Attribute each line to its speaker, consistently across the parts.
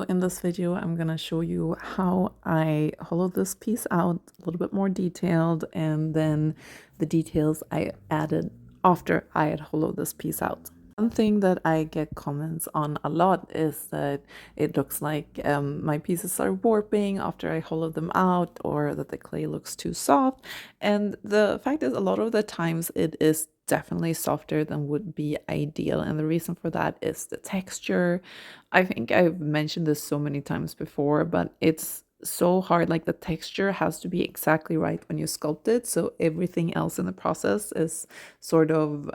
Speaker 1: In this video, I'm going to show you how I hollowed this piece out a little bit more detailed, and then the details I added after I had hollowed this piece out. One thing that I get comments on a lot is that it looks like my pieces are warping after I hollow them out, or that the clay looks too soft. And the fact is, a lot of the times it is definitely softer than would be ideal. And the reason for that is the texture. I think I've mentioned this so many times before, but it's so hard. Like, the texture has to be exactly right when you sculpt it. So everything else in the process is sort of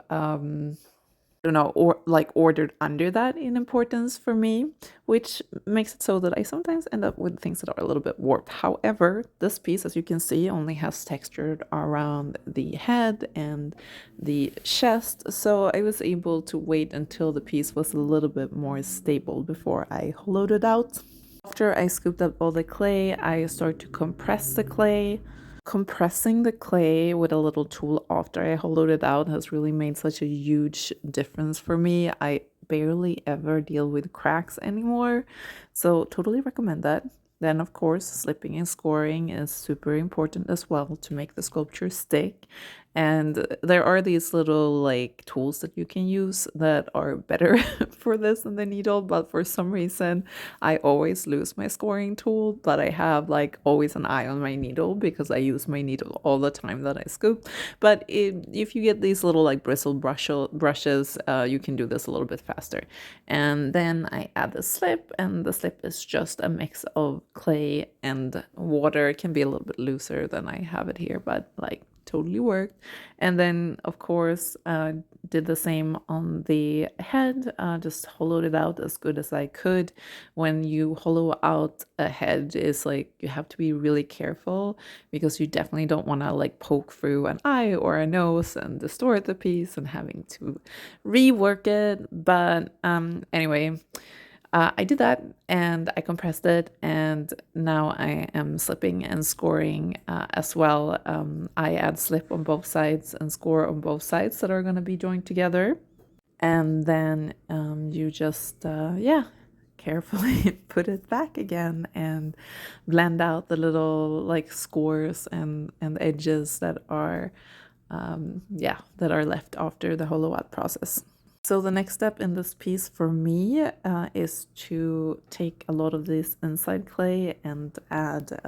Speaker 1: I don't know, or like ordered under that in importance for me, which makes it so that I sometimes end up with things that are a little bit warped. However, this piece, as you can see, only has textured around the head and the chest, so I was able to wait until the piece was a little bit more stable before I hollowed it out. After I scooped up all the clay, I start to compress the clay. Compressing the clay with a little tool after I hollowed it out has really made such a huge difference for me. I barely ever deal with cracks anymore, so totally recommend that. Then, of course, slipping and scoring is super important as well to make the sculpture stick. And there are these little like tools that you can use that are better for this than the needle, but for some reason I always lose my scoring tool, but I have like always an eye on my needle because I use my needle all the time that I scoop. But if you get these little like bristle brushes, you can do this a little bit faster. And then I add the slip, and the slip is just a mix of clay and water. It can be a little bit looser than I have it here, but like totally worked. And then, of course, did the same on the head, just hollowed it out as good as I could. When you hollow out a head, is like you have to be really careful because you definitely don't want to like poke through an eye or a nose and distort the piece and having to rework it. But anyway, I did that and I compressed it, and now I am slipping and scoring as well. I add slip on both sides and score on both sides that are going to be joined together. And then you just, yeah, carefully put it back again and blend out the little like scores and edges that are, yeah, that are left after the hollow out process. So the next step in this piece for me is to take a lot of this inside clay and add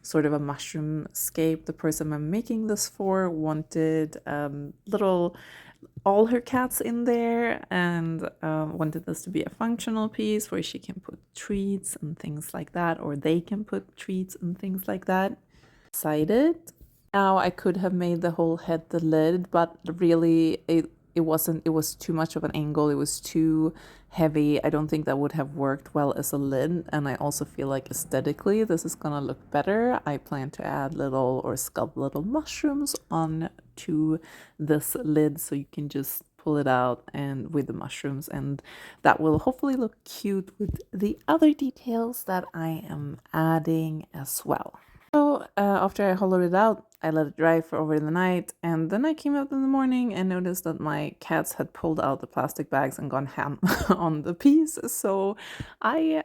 Speaker 1: sort of a mushroom scape. The person I'm making this for wanted little all her cats in there, and wanted this to be a functional piece where she can put treats and things like that, or they can put treats and things like that. Decided now I could have made the whole head the lid, but really it wasn't, it was too much of an angle, it was too heavy. I don't think that would have worked well as a lid, and I also feel like aesthetically this is gonna look better. I plan to add little or sculpt little mushrooms on to this lid, so you can just pull it out and with the mushrooms, and that will hopefully look cute with the other details that I am adding as well. So after I hollowed it out, I let it dry for over the night, and then I came out in the morning and noticed that my cats had pulled out the plastic bags and gone ham on the piece. So I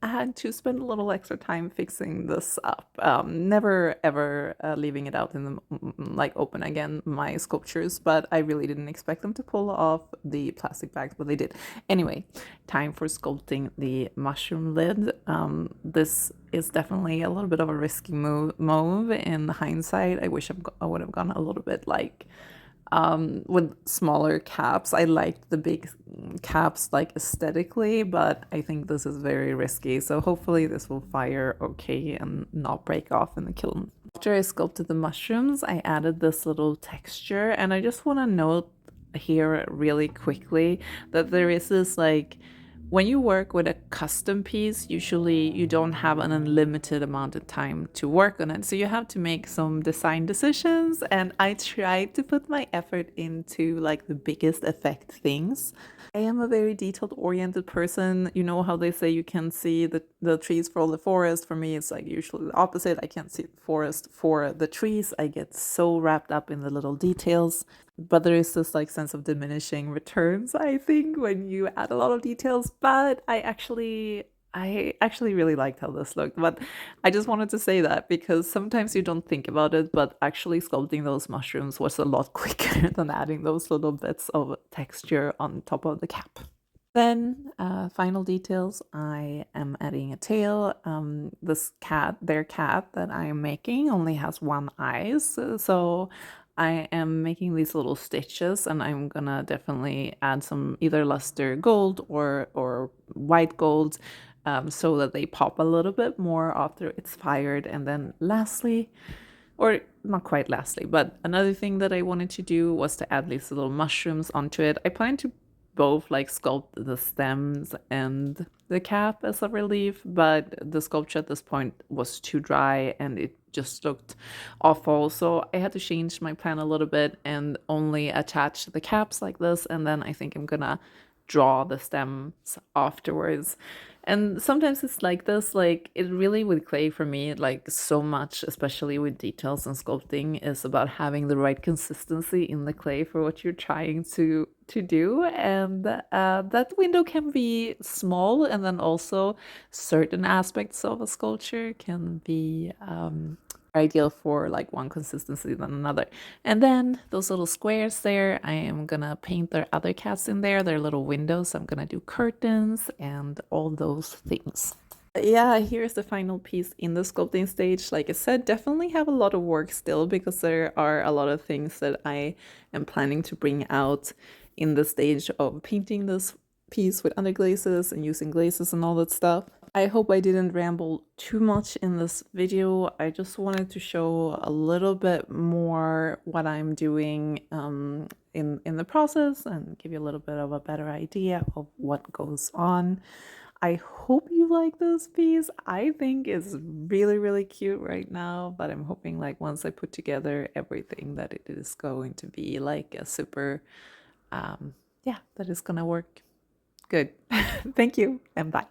Speaker 1: had to spend a little extra time fixing this up. Never ever leaving it out in the like open again, my sculptures, but I really didn't expect them to pull off the plastic bags, but they did. Anyway, time for sculpting the mushroom lid. This is definitely a little bit of a risky move in hindsight. I wish I would have gone a little bit like with smaller caps. I liked the big caps like aesthetically, but I think this is very risky. So hopefully this will fire okay and not break off in the kiln. After I sculpted the mushrooms, I added this little texture, and I just want to note here really quickly that there is this like, when you work with a custom piece, usually you don't have an unlimited amount of time to work on it. So you have to make some design decisions, and I tried to put my effort into like the biggest effect things. I am a very detailed oriented person. You know how they say you can see the trees for the forest. For me, it's like usually the opposite. I can't see the forest for the trees. I get so wrapped up in the little details. But there is this like sense of diminishing returns, I think, when you add a lot of details. But I actually I actually really liked how this looked, but I just wanted to say that because sometimes you don't think about it, but actually sculpting those mushrooms was a lot quicker than adding those little bits of texture on top of the cap. Then, final details, I am adding a tail. Their cat that I am making only has one eye, so I am making these little stitches, and I'm gonna definitely add some either luster gold or white gold, so that they pop a little bit more after it's fired. And then lastly, or not quite lastly, but another thing that I wanted to do was to add these little mushrooms onto it. I plan to both like sculpt the stems and the cap as a relief, but the sculpture at this point was too dry and it just looked awful. So I had to change my plan a little bit and only attach the caps like this, and then I think I'm gonna draw the stems afterwards. And sometimes it's like this, like it really with clay for me, like so much, especially with details and sculpting, is about having the right consistency in the clay for what you're trying to do. And that window can be small, and then also certain aspects of a sculpture can be ideal for like one consistency than another. And then those little squares there, I am gonna paint their other cats in there, their little windows. I'm gonna do curtains and all those things. Yeah, here's the final piece in the sculpting stage. Like I said, definitely have a lot of work still because there are a lot of things that I am planning to bring out in the stage of painting this piece with underglazes and using glazes and all that stuff. I hope I didn't ramble too much in this video. I just wanted to show a little bit more what I'm doing in the process and give you a little bit of a better idea of what goes on. I hope you like this piece. I think it's really, really cute right now, but I'm hoping like once I put together everything that it is going to be like a super, yeah, that is gonna work good. Thank you and bye.